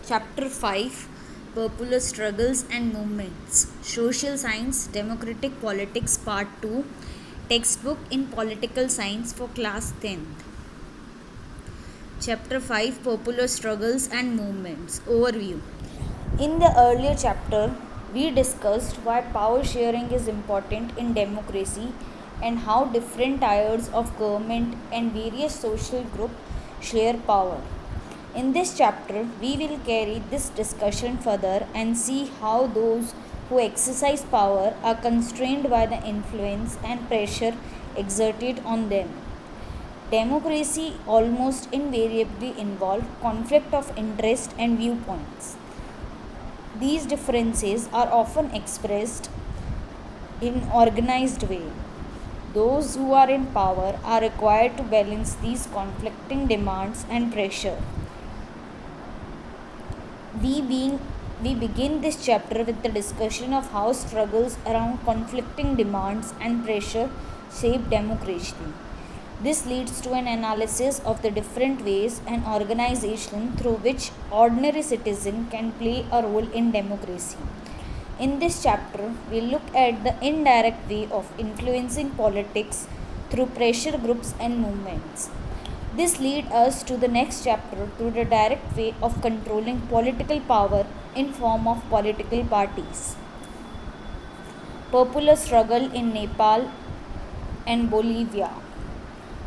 Chapter 5, Popular Struggles and Movements, Social Science, Democratic Politics, Part 2, Textbook in Political Science for Class 10th. Chapter 5, Popular Struggles and Movements, Overview. In the earlier chapter, we discussed why power sharing is important in democracy and how different tiers of government and various social groups share power. In this chapter, we will carry this discussion further and see how those who exercise power are constrained by the influence and pressure exerted on them. Democracy almost invariably involves conflict of interest and viewpoints. These differences are often expressed in organized way. Those who are in power are required to balance these conflicting demands and pressure. We begin this chapter with the discussion of how struggles around conflicting demands and pressure shape democracy. This leads to an analysis of the different ways and organization through which ordinary citizen can play a role in democracy. In this chapter, we look at the indirect way of influencing politics through pressure groups and movements. This leads us to the next chapter to the direct way of controlling political power in form of political parties. Popular struggle in Nepal and Bolivia.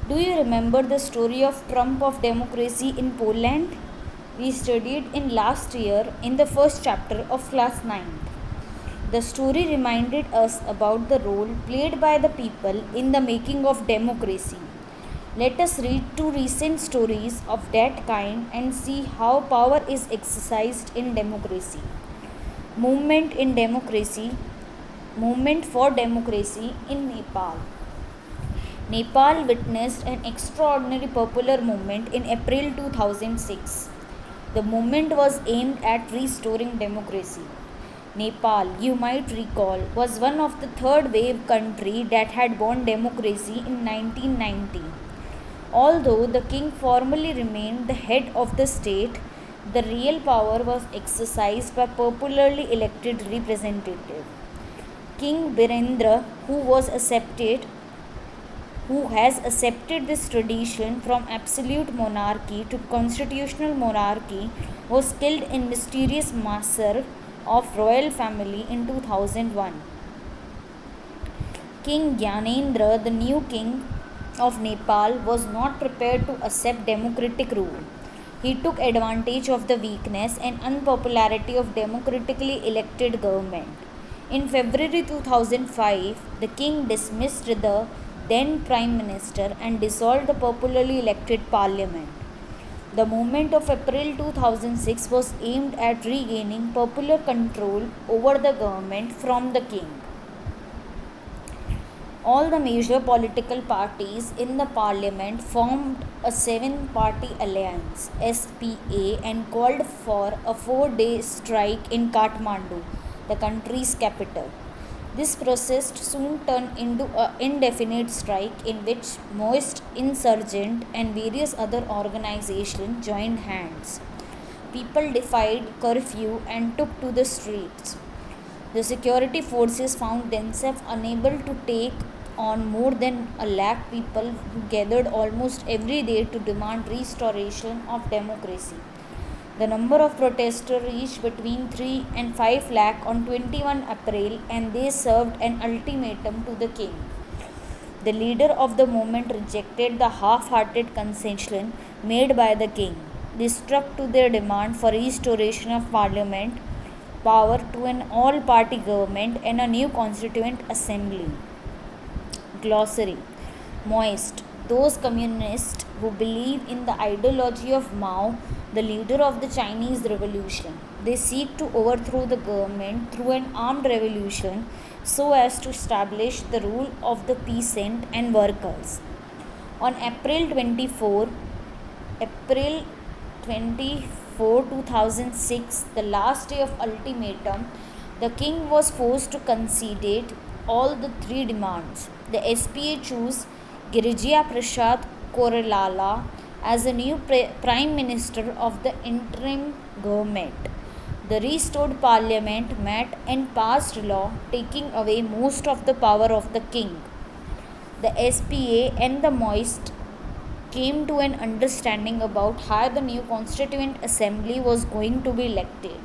Do you remember the story of Trump of democracy in Poland? We studied in last year in the first chapter of class 9. The story reminded us about the role played by the people in the making of democracy. Let us read two recent stories of that kind and see how power is exercised in democracy. Movement in democracy, movement for democracy in Nepal. Nepal witnessed an extraordinary popular movement in April 2006. The movement was aimed at restoring democracy. Nepal, you might recall, was one of the third wave country that had won democracy in 1990. Although the king formally remained the head of the state, the real power was exercised by popularly elected representative. King Birendra, who has accepted this tradition from absolute monarchy to constitutional monarchy, was killed in mysterious massacre of royal family in 2001. King Gyanendra, the new king of Nepal, was not prepared to accept democratic rule. He took advantage of the weakness and unpopularity of democratically elected government. In February 2005, the king dismissed the then Prime Minister and dissolved the popularly elected parliament. The movement of April 2006 was aimed at regaining popular control over the government from the king. All the major political parties in the parliament formed a 7-party alliance SPA and called for a 4-day strike in Kathmandu, the country's capital. This process soon turned into an indefinite strike in which Maoist insurgent and various other organizations joined hands. People defied curfew and took to the streets. The security forces found themselves unable to take on more than a lakh people who gathered almost every day to demand restoration of democracy. The number of protesters reached between 3 and 5 lakh on 21 April and they served an ultimatum to the king. The leader of the movement rejected the half-hearted concession made by the king. They stuck to their demand for restoration of parliament power to an all-party government and a new constituent assembly. Glossary. Maoist, those communists who believe in the ideology of Mao, the leader of the Chinese Revolution. They seek to overthrow the government through an armed revolution so as to establish the rule of the peasant and workers. On April 24, 2006, the last day of ultimatum, the king was forced to concede all the three demands. The SPA chose Girija Prasad Koirala as a new prime minister of the interim government. The restored parliament met and passed law taking away most of the power of the king. The SPA and the Moist came to an understanding about how the new constituent assembly was going to be elected.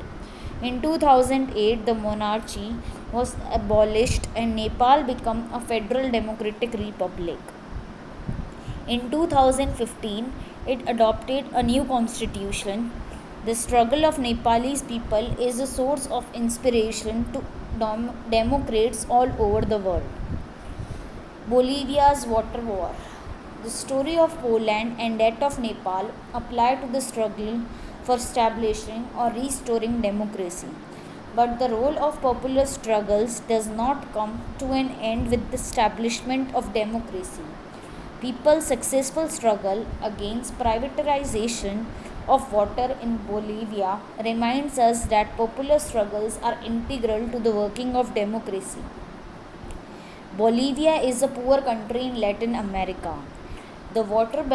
In 2008, the monarchy was abolished and Nepal became a federal democratic republic. In 2015, it adopted a new constitution. The struggle of Nepalese people is a source of inspiration to democrats all over the world. Bolivia's water war. The story of Poland and that of Nepal apply to the struggle for establishing or restoring democracy. But the role of popular struggles does not come to an end with the establishment of democracy. People's successful struggle against privatization of water in Bolivia reminds us that popular struggles are integral to the working of democracy. Bolivia is a poor country in Latin America. The World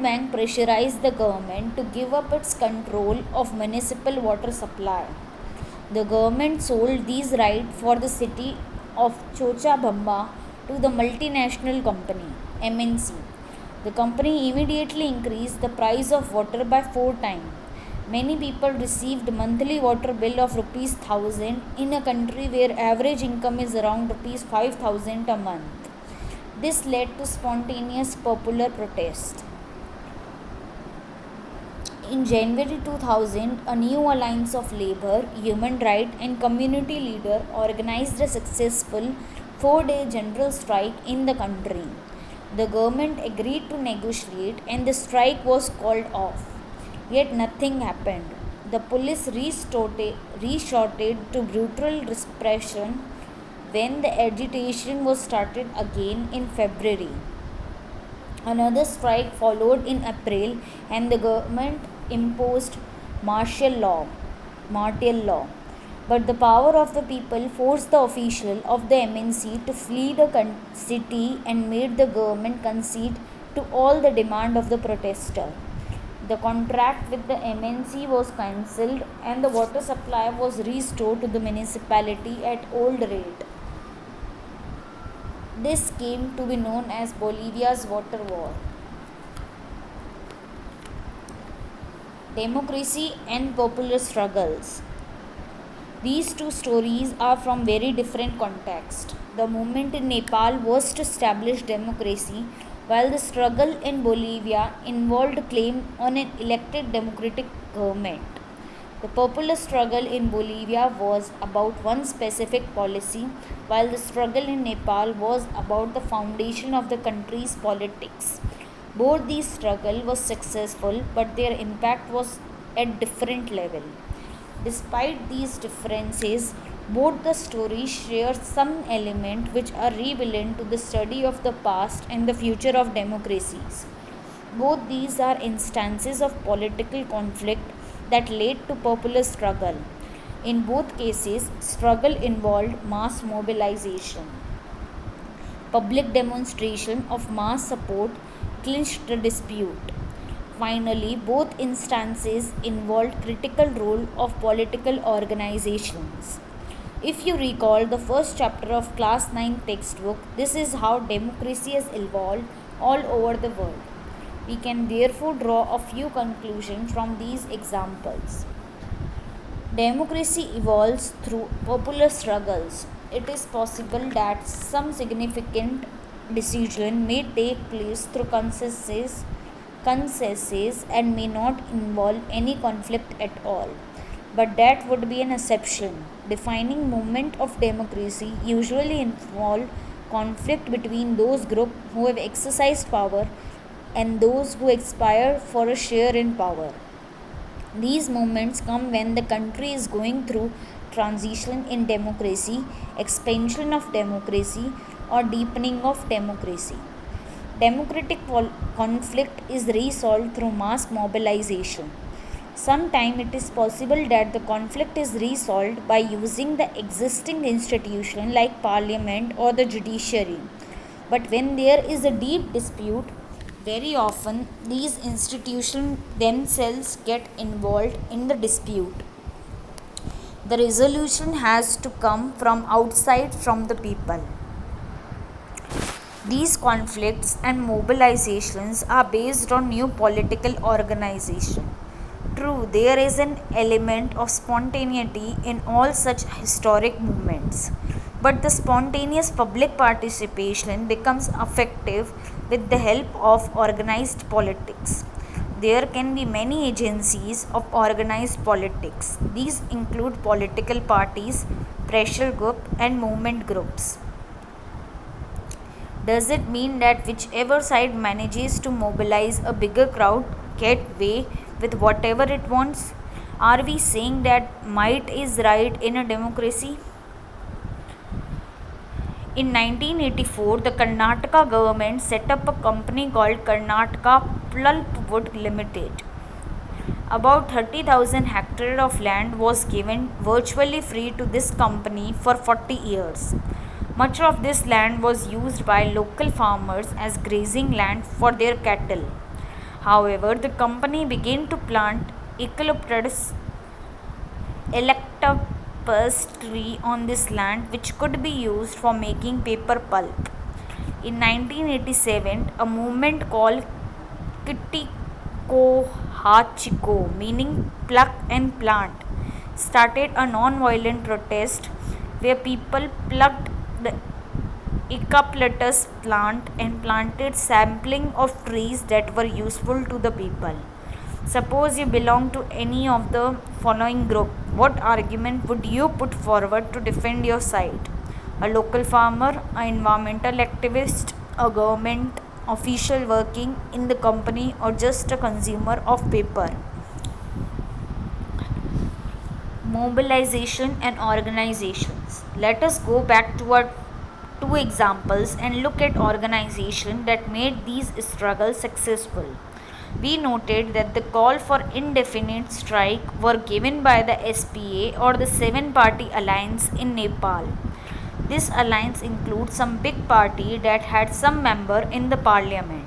Bank pressurized the government to give up its control of municipal water supply. The government sold these rights for the city of Cochabamba to the multinational company MNC. The company immediately increased the price of water by 4 times. Many people received monthly water bill of rupees 1000 in a country where average income is around rupees 5000 a month. This led to spontaneous popular protest. In January 2000, a new alliance of labor, human rights, and community leaders organized a successful 4-day general strike in the country. The government agreed to negotiate and the strike was called off. Yet nothing happened. The police resorted to brutal repression when the agitation was started again in February. Another strike followed in April and the government imposed martial law. But the power of the people forced the official of the MNC to flee the city and made the government concede to all the demand of the protester. The contract with the MNC was cancelled and the water supply was restored to the municipality at old rate. This came to be known as Bolivia's water war. Democracy and popular struggles. These two stories are from very different contexts. The movement in Nepal was to establish democracy, while the struggle in Bolivia involved claim on an elected democratic government. The popular struggle in Bolivia was about one specific policy, while the struggle in Nepal was about the foundation of the country's politics. Both these struggles were successful, but their impact was at different level. Despite these differences, both the stories share some elements which are relevant to the study of the past and the future of democracies. Both these are instances of political conflict that led to popular struggle. In both cases, struggle involved mass mobilization. Public demonstration of mass support clinched the dispute. Finally, both instances involved critical role of political organizations. If you recall the first chapter of class 9 textbook, this is how democracy has evolved all over the world. We can therefore draw a few conclusions from these examples. Democracy evolves through popular struggles. It is possible that some significant decision may take place through consensus and may not involve any conflict at all. But that would be an exception. Defining movement of democracy usually involve conflict between those groups who have exercised power and those who aspire for a share in power. These movements come when the country is going through transition in democracy, expansion of democracy, or deepening of democracy. Democratic conflict is resolved through mass mobilization. Sometimes it is possible that the conflict is resolved by using the existing institution like parliament or the judiciary. But when there is a deep dispute, Very often, these institutions themselves get involved in the dispute. The resolution has to come from outside from the people. These conflicts and mobilizations are based on new political organization. True, there is an element of spontaneity in all such historic movements, but the spontaneous public participation becomes effective with the help of organized politics. There can be many agencies of organized politics. These include political parties, pressure groups, and movement groups. Does it mean that whichever side manages to mobilize a bigger crowd get away with whatever it wants? Are we saying that might is right in a democracy? In 1984, the Karnataka government set up a company called Karnataka Pulpwood Limited. About 30,000 hectares of land was given virtually free to this company for 40 years. Much of this land was used by local farmers as grazing land for their cattle. However, the company began to plant eucalyptus electopus tree on this land which could be used for making paper pulp. In 1987, a movement called Kitiko Hachiko, meaning pluck and plant, started a non-violent protest where people plucked the eucalyptus plant and planted sampling of trees that were useful to the people. Suppose you belong to any of the following group. What argument would you put forward to defend your side? A local farmer, an environmental activist, a government official working in the company, or just a consumer of paper? Mobilization and organizations. Let us go back to our two examples and look at organizations that made these struggles successful. We noted that the call for indefinite strike were given by the SPA or the Seven Party Alliance in Nepal. This alliance includes some big party that had some member in the parliament.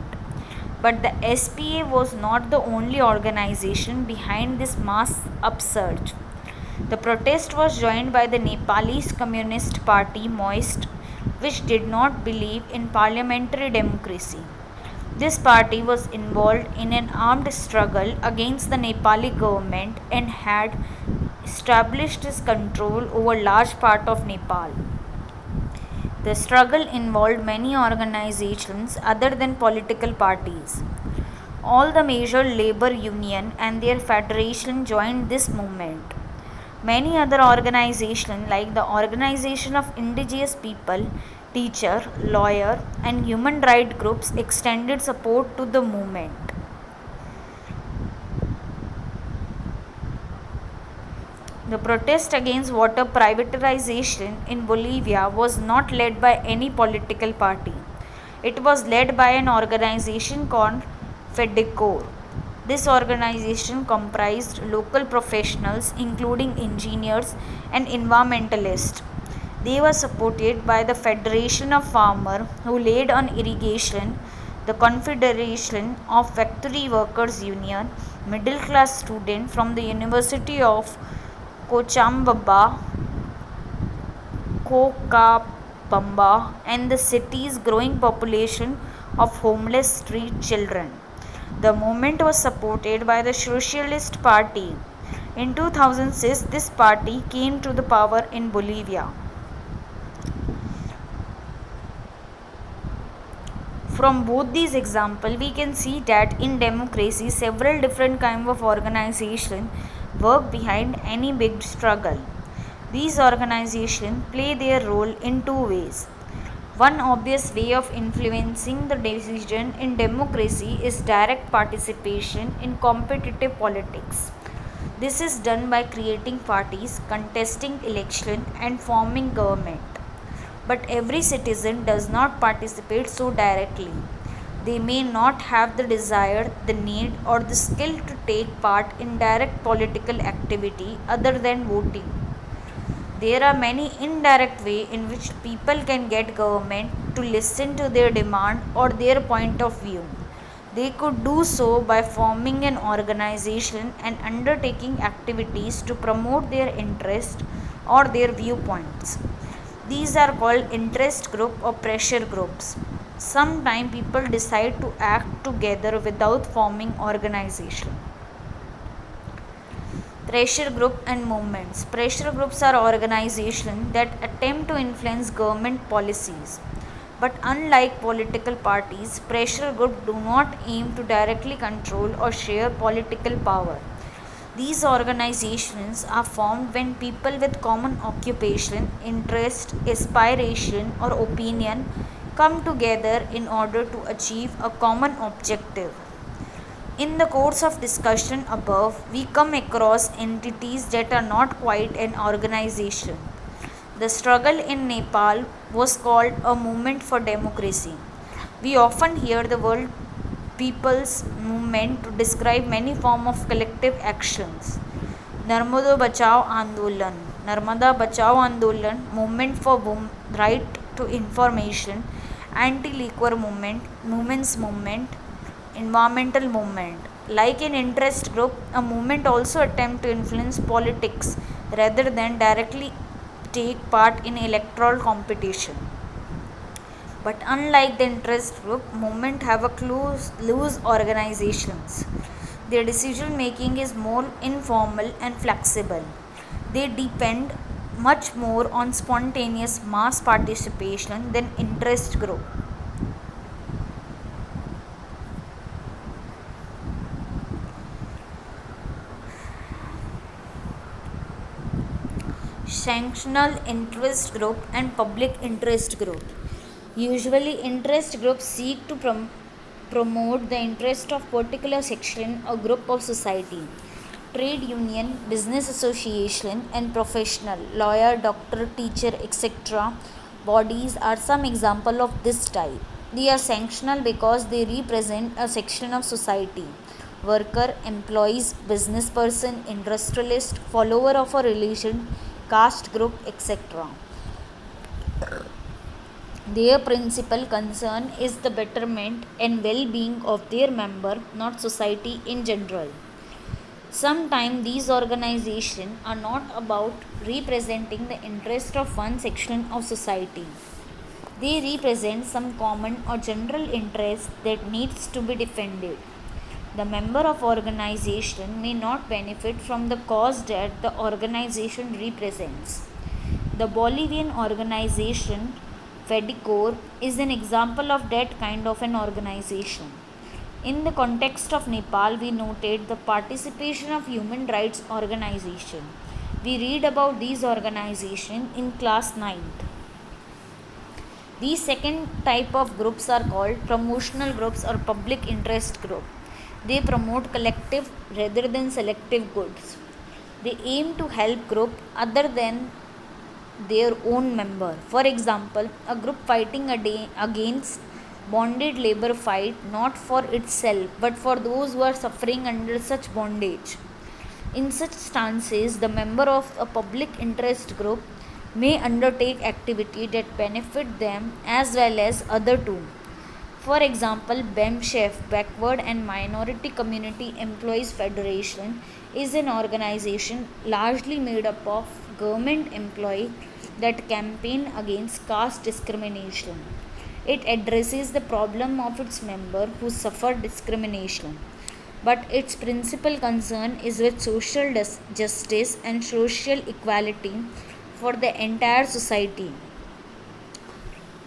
But the SPA was not the only organization behind this mass upsurge. The protest was joined by the Nepalese Communist Party Maoist, which did not believe in parliamentary democracy. This party was involved in an armed struggle against the Nepali government and had established its control over large part of Nepal. The struggle involved many organizations other than political parties. All the major labor union and their federation joined this movement. Many other organizations like the Organization of Indigenous People, teacher, lawyer, and human rights groups extended support to the movement. The protest against water privatization in Bolivia was not led by any political party. It was led by an organization called FEDECOR. This organization comprised local professionals, including engineers and environmentalists. They were supported by the Federation of Farmers who laid on irrigation, the Confederation of Factory Workers Union, middle class students from the University of Cochabamba, and the city's growing population of homeless street children. The movement was supported by the Socialist Party. In 2006, this party came to the power in Bolivia. From both these examples, we can see that in democracy, several different kinds of organizations work behind any big struggle. These organizations play their role in two ways. One obvious way of influencing the decision in democracy is direct participation in competitive politics. This is done by creating parties, contesting election, and forming government. But every citizen does not participate so directly. They may not have the desire, the need, or the skill to take part in direct political activity other than voting. There are many indirect ways in which people can get government to listen to their demand or their point of view. They could do so by forming an organization and undertaking activities to promote their interest or their viewpoints. These are called interest group or pressure groups. Sometimes people decide to act together without forming organization. Pressure group and movements. Pressure groups are organizations that attempt to influence government policies. But unlike political parties, pressure groups do not aim to directly control or share political power. These organizations are formed when people with common occupation, interest, aspiration, or opinion come together in order to achieve a common objective. In the course of discussion above, we come across entities that are not quite an organization. The struggle in Nepal was called a movement for democracy. We often hear the word people's movement to describe many forms of collective actions. Narmada Bachao Andolan, Narmada Bachao Andolan, movement for right to information, anti-liquor movement, women's movement, environmental movement. Like an interest group, a movement also attempt to influence politics rather than directly take part in electoral competition. But unlike the interest group, movement have a loose organizations. Their decision making is more informal and flexible. They depend much more on spontaneous mass participation than interest group. Sanctional interest group and public interest group. Usually, interest groups seek to promote the interest of particular section or group of society. Trade union, business association, and professional, lawyer, doctor, teacher, etc. bodies are some example of this type. They are sanctional because they represent a section of society. Worker, employees, business person, industrialist, follower of a religion, caste group, etc. Their principal concern is the betterment and well being of their member, not society in general. Sometimes these organizations are not about representing the interest of one section of society. They represent some common or general interest that needs to be defended. The member of organization may not benefit from the cause that the organization represents. The Bolivian organization FEDICOR is an example of that kind of an organization. In the context of Nepal, we noted the participation of human rights organization. We read about these organizations in class 9th. These second type of groups are called promotional groups or public interest group. They promote collective rather than selective goods. They aim to help group other than their own member. For example, a group fighting against bonded labor fight not for itself but for those who are suffering under such bondage. In such stances, the member of a public interest group may undertake activity that benefit them as well as other too. For example, BEMCHEF, Backward and Minority Community Employees Federation, is an organization largely made up of government employees that campaign against caste discrimination. It addresses the problem of its members who suffer discrimination, but its principal concern is with social justice and social equality for the entire society.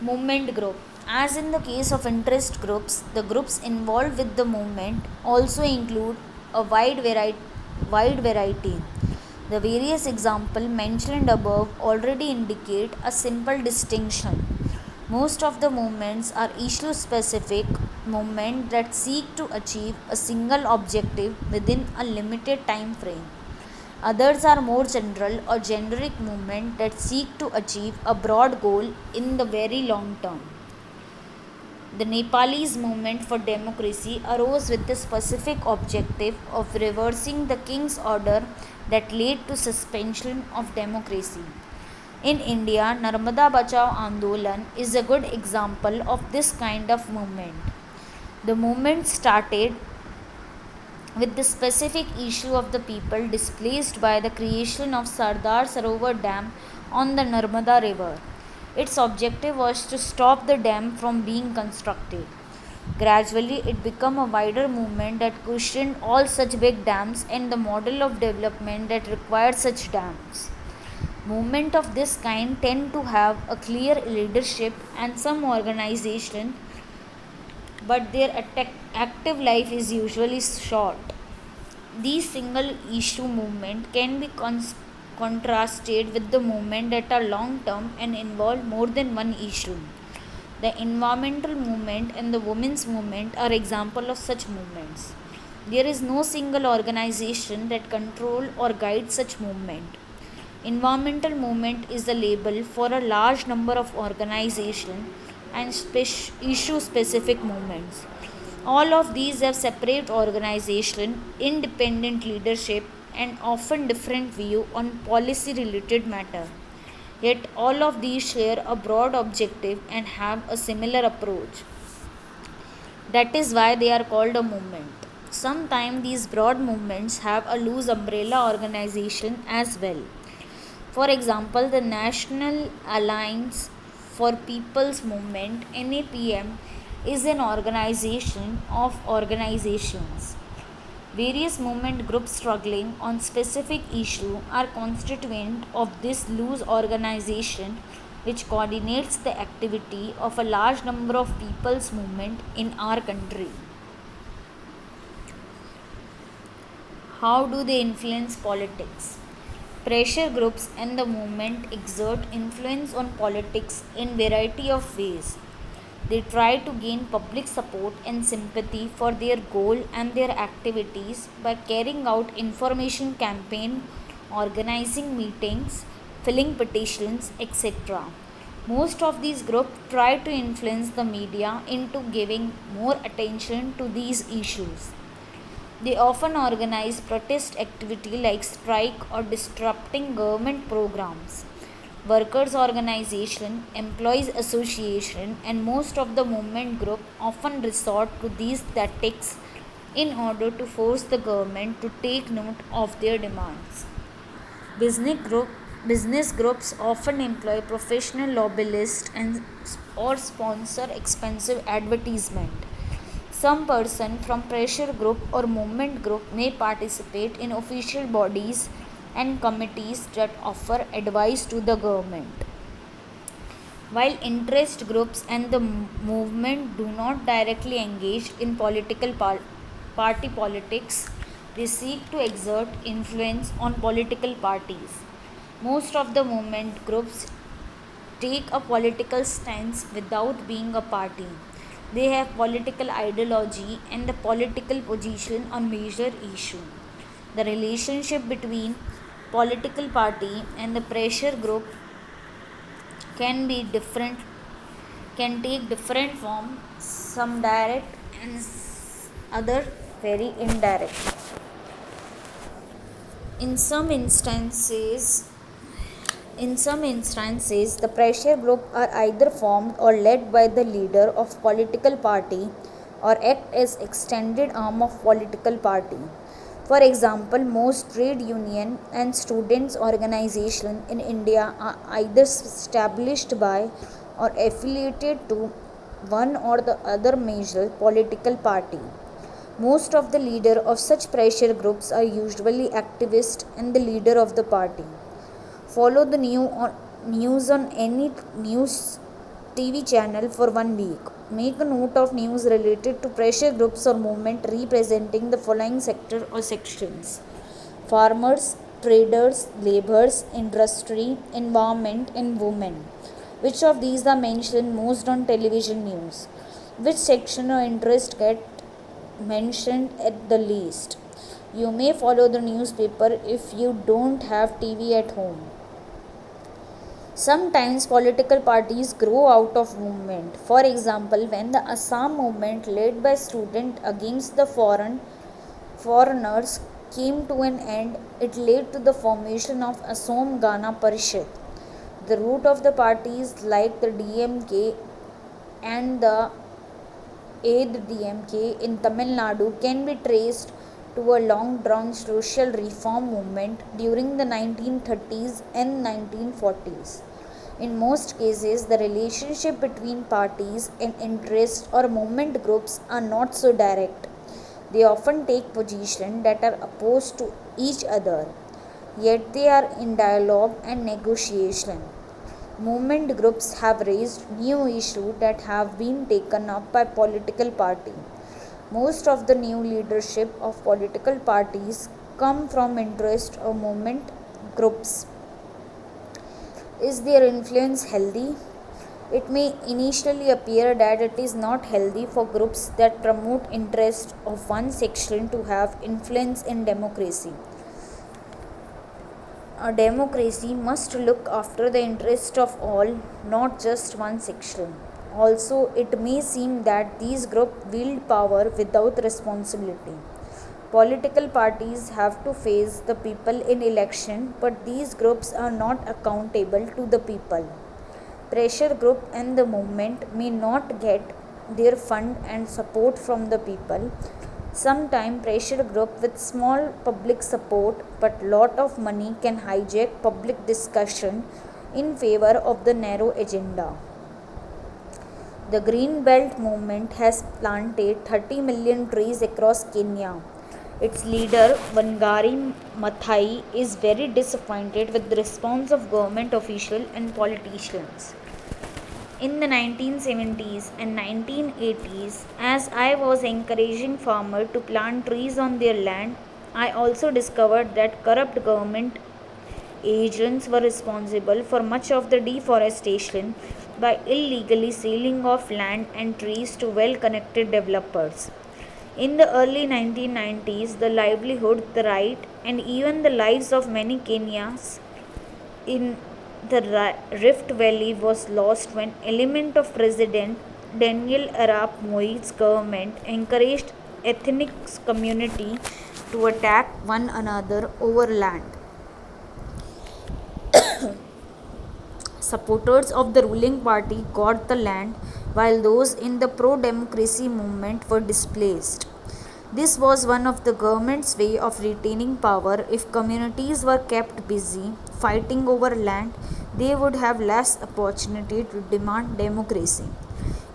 Movement group. As in the case of interest groups, the groups involved with the movement also include a wide variety. The various examples mentioned above already indicate a simple distinction. Most of the movements are issue specific movements that seek to achieve a single objective within a limited time frame. Others are more general or generic movements that seek to achieve a broad goal in the very long term. The Nepalese movement for democracy arose with the specific objective of reversing the king's order that led to suspension of democracy. In India, Narmada Bachao Andolan is a good example of this kind of movement. The movement started with the specific issue of the people displaced by the creation of Sardar Sarovar Dam on the Narmada River. Its objective was to stop the dam from being constructed. Gradually, it became a wider movement that questioned all such big dams and the model of development that required such dams. Movements of this kind tend to have a clear leadership and some organization, but their active life is usually short. These single issue movement can be contrasted with the movement that are long term and involve more than one issue. The environmental movement and the women's movement are examples of such movements. There is no single organization that control or guides such movement. Environmental movement is the label for a large number of organizations and issue specific movements. All of these have separate organization, independent leadership, and often different view on policy related matter. Yet all of these share a broad objective and have a similar approach. That is why they are called a movement. Sometimes these broad movements have a loose umbrella organization as well. For example, the National Alliance for People's Movement (NAPM) is an organization of organizations. Various movement groups struggling on specific issue are constituent of this loose organization which coordinates the activity of a large number of people's movement in our country. How do they influence politics? Pressure groups and the movement exert influence on politics in variety of ways. They try to gain public support and sympathy for their goal and their activities by carrying out information campaign, organizing meetings, filling petitions, etc. Most of these groups try to influence the media into giving more attention to these issues. They often organize protest activity like strike or disrupting government programs. Workers' organization, employees association, and most of the movement group often resort to these tactics in order to force the government to take note of their demands. Business group Business groups often employ professional lobbyists and or sponsor expensive advertisement. Some person from pressure group or movement group may participate in official bodies and committees that offer advice to the government. While interest groups and the movement do not directly engage in party politics, they seek to exert influence on political parties. Most of the movement groups take a political stance without being a party. They have political ideology and a political position on major issue. The relationship between political party and the pressure group can be different, can take different form, some direct and other very indirect. In some instances, the pressure group are either formed or led by the leader of political party or act as extended arm of political party. For example, most trade union and students organization in India are either established by or affiliated to one or the other major political party. Most of the leader of such pressure groups are usually activists and the leader of the party. Follow the news on any news TV channel for 1 week. Make a note of news related to pressure groups or movement representing the following sector or sections: farmers, traders, laborers, industry, environment, and women. Which of these are mentioned most on television news? Which section or interest get mentioned at the least? You may follow the newspaper if you don't have TV at home. Sometimes political parties grow out of movement. For example, when the Assam movement led by students against the foreigners came to an end, it led to the formation of Assam Gana Parishad. The root of the parties like the DMK and the AIDMK in Tamil Nadu can be traced to a long drawn social reform movement during the 1930s and 1940s. In most cases, the relationship between parties and interest or movement groups are not so direct. They often take positions that are opposed to each other, yet they are in dialogue and negotiation. Movement groups have raised new issues that have been taken up by political parties. Most of the new leadership of political parties come from interest or movement groups. Is their influence healthy? It may initially appear that it is not healthy for groups that promote interest of one section to have influence in democracy. A democracy must look after the interest of all, not just one section. Also, it may seem that these groups wield power without responsibility. Political parties have to face the people in election, but these groups are not accountable to the people. Pressure group and the movement may not get their fund and support from the people. Sometimes pressure group with small public support but lot of money can hijack public discussion in favor of the narrow agenda. The Green Belt movement has planted 30 million trees across Kenya. Its leader, Wangari Maathai, is very disappointed with the response of government officials and politicians. In the 1970s and 1980s, as I was encouraging farmers to plant trees on their land, I also discovered that corrupt government agents were responsible for much of the deforestation by illegally selling off land and trees to well connected developers. In the early 1990s, the livelihood, the right, and even the lives of many Kenyans in the Rift Valley was lost when element of President Daniel Arap Moi's government encouraged ethnic community to attack one another over land. Supporters of the ruling party got the land while those in the pro-democracy movement were displaced. This was one of the government's way of retaining power. If communities were kept busy fighting over land, they would have less opportunity to demand democracy.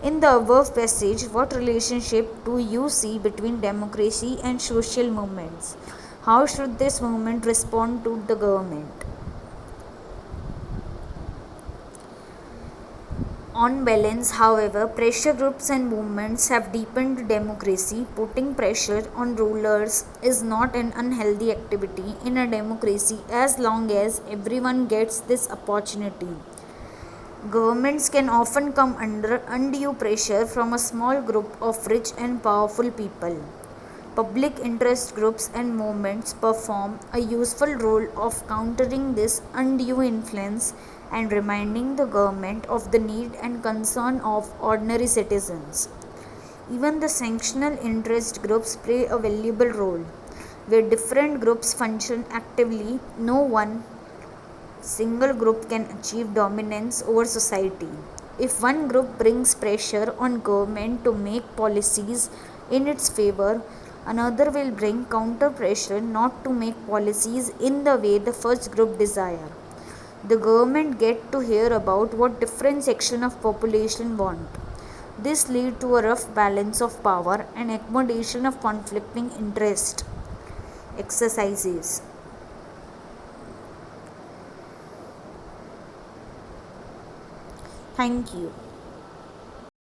In the above passage, what relationship do you see between democracy and social movements? How should this movement respond to the government? On balance, however, pressure groups and movements have deepened democracy. Putting pressure on rulers is not an unhealthy activity in a democracy as long as everyone gets this opportunity. Governments can often come under undue pressure from a small group of rich and powerful people. Public interest groups and movements perform a useful role of countering this undue influence and reminding the government of the need and concern of ordinary citizens. Even the sanctional interest groups play a valuable role. Where different groups function actively, no one single group can achieve dominance over society. If one group brings pressure on government to make policies in its favor, another will bring counter pressure not to make policies in the way the first group desire. The government get to hear about what different section of population want. This lead to a rough balance of power and accommodation of conflicting interest. Exercises. Thank you.